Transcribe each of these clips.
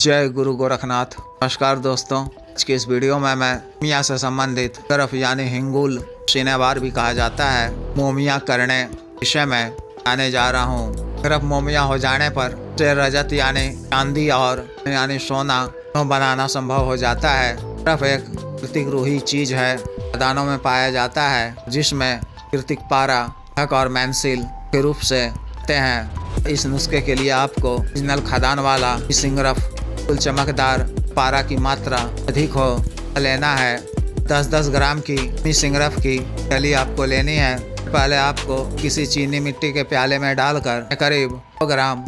जय गुरु गोरखनाथ। नमस्कार दोस्तों, आज की इस वीडियो में मैं मोमिया से संबंधित गर्भ यानी हिंगुल सीनेवार भी कहा जाता है मोमिया करने विषय में आने जा रहा हूँ। गर्भ मोमिया हो जाने पर से रजत यानी चांदी और यानी सोना बनाना संभव हो जाता है। गर्भ एक कृतिक रूही चीज है, खदानों में पाया जाता है जिसमें कृतिक पारा हक और मैंसिल के रूप से होते हैं। इस नुस्खे के लिए आपको ओरिजिनल खदान वाला सिंगरफ चमकदार पारा की मात्रा अधिक हो लेना है। 10-10 ग्राम की सिंगरफ की डली आपको लेनी है। पहले आपको किसी चीनी मिट्टी के प्याले में डालकर करीब 100 ग्राम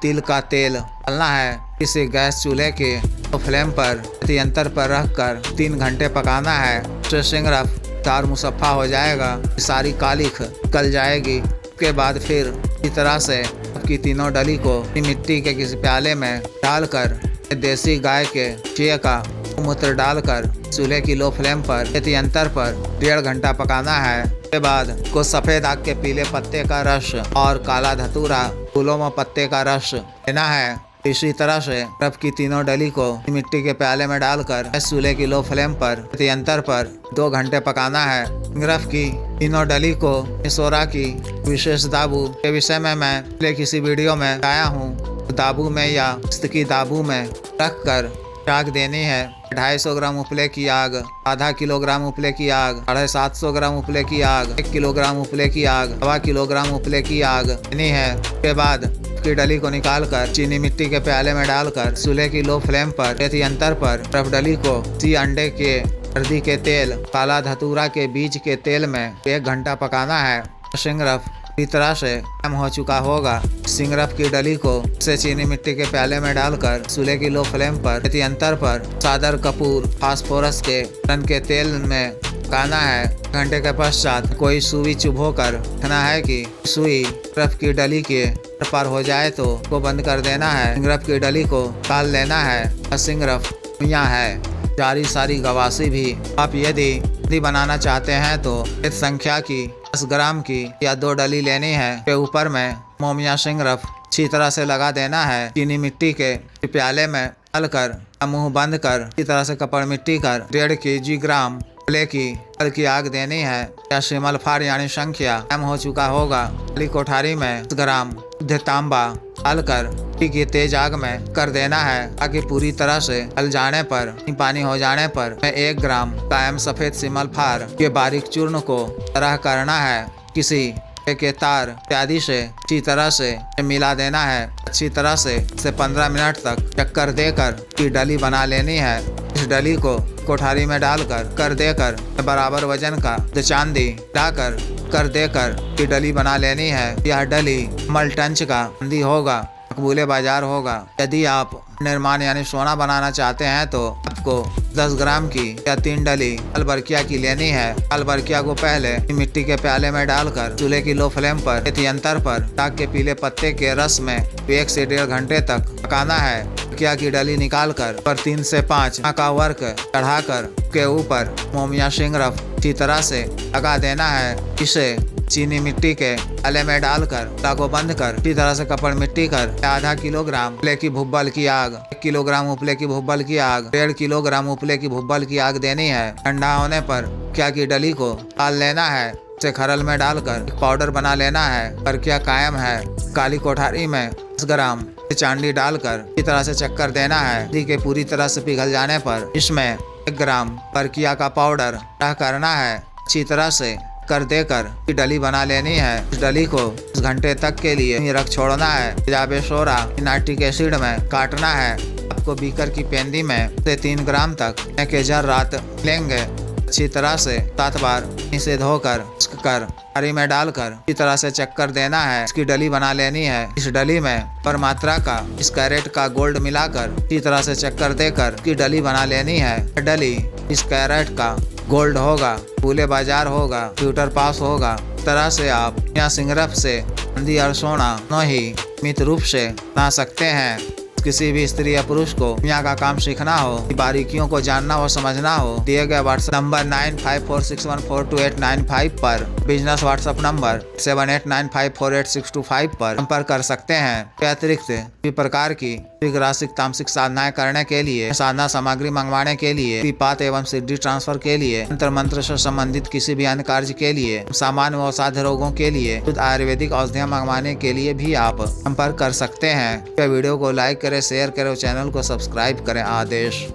तिल का तेल डालना है। किसी गैस चूल्हे के फ्लेम पर यंत्र पर रखकर 3 घंटे पकाना है। सिंगरफ तार मुसफ़ा हो जाएगा, सारी कालिख निकल जाएगी। उसके बाद फिर इस तरह से आपकी तीनों डली को मिट्टी के किसी प्याले में डालकर देसी गाय के चीय का मूत्र डालकर चूल्हे की लो फ्लेम पर यंत्र पर 1.5 घंटा पकाना है। उसके बाद को सफ़ेद आग के पीले पत्ते का रस और काला धतूरा फूलों में पत्ते का रस लेना है। इसी तरह से गर्भ की तीनों डली को मिट्टी के प्याले में डालकर चूल्हे की लो फ्लेम पर यंत्र पर 2 घंटे पकाना है। गर्भ की तीनों डली को सोरा की विशेष दाबू के विषय में मैं पहले किसी वीडियो में आया हूँ। दाबू में या की दाबू में रखकर आग देनी है। 250 ग्राम उपले की आग, आधा किलोग्राम उपले की आग, 750 ग्राम उपले की आग, 1 किलोग्राम उपले की आग, 1.25 किलोग्राम उपले की आग देनी है। उसके बाद की डली को निकालकर चीनी मिट्टी के प्याले में डालकर चूल्हे की लो फ्लेम पर यंत्र पर गर्भ डली को सी अंडे के हल्दी के तेल, काला धतूरा के बीज के तेल में 1 घंटा पकाना है। सिंगरफ इस तरह से कम हो चुका होगा। सिंगरफ की डली को से चीनी मिट्टी के प्याले में डालकर चूल्हे की लो फ्लेम पर यंत्र पर सादर कपूर फास्फोरस के रन के तेल में पकाना है। घंटे के पश्चात कोई सुई चुभोकर रखना है कि सुई सिंगरफ की डली के पार हो जाए तो को बंद कर देना है। सिंगरफ की डली को काल लेना है। सिंगरफ यहाँ है जारी सारी गवासी भी। आप यदि बनाना चाहते हैं तो इस संख्या की 10 ग्राम की या 2 डली लेनी है। के ऊपर में मोमिया सिंगरफ अच्छी तरह से लगा देना है। चीनी मिट्टी के प्याले में डालकर मुंह बंद कर इसी तरह से कपड़ मिट्टी कर 1.5 kg ग्राम उपले की जल की आग देनी है। या शिमल फार यानी संख्या कम हो चुका होगा। खाली कोठारी में 10 ग्राम शुद्ध तांबा डालकर की तेज आग में कर देना है ताकि पूरी तरह से जल जाने पर पानी हो जाने पर 1 ग्राम कायम सफेद सिमल फार के बारीक चूर्ण को तरह करना है। किसी के तार इत्यादि से अच्छी तरह से मिला देना है। अच्छी तरह से 15 मिनट तक चक्कर देकर की डली बना लेनी है। इस डली को कोठारी में डालकर कर देकर बराबर वजन का चांदी डाकर कर देकर की डली बना लेनी है। यह डली मलटंच का चांदी होगा, मकबूले बाजार होगा। यदि आप निर्माण यानी सोना बनाना चाहते हैं तो आपको 10 ग्राम की या 3 डली अलबरकिया की लेनी है। अलबरकिया को पहले मिट्टी के प्याले में डालकर चूल्हे की लो फ्लेम पर यंत्र पर आग के पीले पत्ते के रस में 1 से 1.5 घंटे तक पकाना है। अलबरकिया की डली निकालकर पर 3 से 5 का वर्क चढ़ाकर के ऊपर मोमिया सिंगरफ अच्छी तरह से लगा देना है। इसे चीनी मिट्टी के प्याले में डालकर लागो बंद कर इसी तरह से कपड़ मिट्टी कर आधा किलोग्राम उपले की भुब्बल की आग, 1 किलोग्राम उपले की भुब्बल की आग, 1.5 किलोग्राम उपले की भुब्बल की आग देनी है। ठंडा होने पर क्या की डली को डाल लेना है। उसे खरल में डालकर पाउडर बना लेना है। पर क्या कायम है काली कोठारी में 10 ग्राम चांदी डालकर इसी तरह से चक्कर देना है। दी के पूरी तरह से पिघल जाने पर इसमें 1 ग्राम परकिया का पाउडर करना है। अच्छी तरह से कर देकर डली बना लेनी है। इस डली को 10 घंटे तक के लिए रख छोड़ना है। तेजाब सोरा नाइट्रिक एसिड में काटना है। आपको बीकर की पेंदी में से 3 ग्राम तक के जर रात लेंगे। अच्छी तरह से 7 बार इसे धोकर कर हरी में डालकर इसी तरह से चक्कर देना है। इसकी डली बना लेनी है। इस डली में पर मात्रा का इस कैरेट का गोल्ड मिलाकर इसी तरह से चक्कर देकर की डली बना लेनी है। डली इस कैरेट का गोल्ड होगा, फूले बाजार होगा, ट्यूटर पास होगा। इस तरह से आप यहाँ सिंगरफ से चांदी और सोना दोनों ही मित रूप से बना सकते हैं। किसी भी स्त्री या पुरुष को होमिया का काम सीखना हो, बारीकियों को जानना व समझना हो, दिए गए व्हाट्सएप नंबर 9546142895 पर, बिजनेस व्हाट्सएप नंबर 78954862 पर संपर्क कर सकते हैं। अतिरिक्त सभी प्रकार की राशिक तामसिक साधनाएं करने के लिए, साधना सामग्री मंगवाने के लिए, पात एवं सिद्धि ट्रांसफर के लिए, तंत्र मंत्र से संबंधित किसी भी अन्य कार्य के लिए, सामान्य व असाध्य रोगों के लिए, आयुर्वेदिक औषधियां मंगवाने के लिए भी आप संपर्क कर सकते हैं। वीडियो को लाइक करें, शेयर करें और चैनल को सब्सक्राइब करें। आदेश।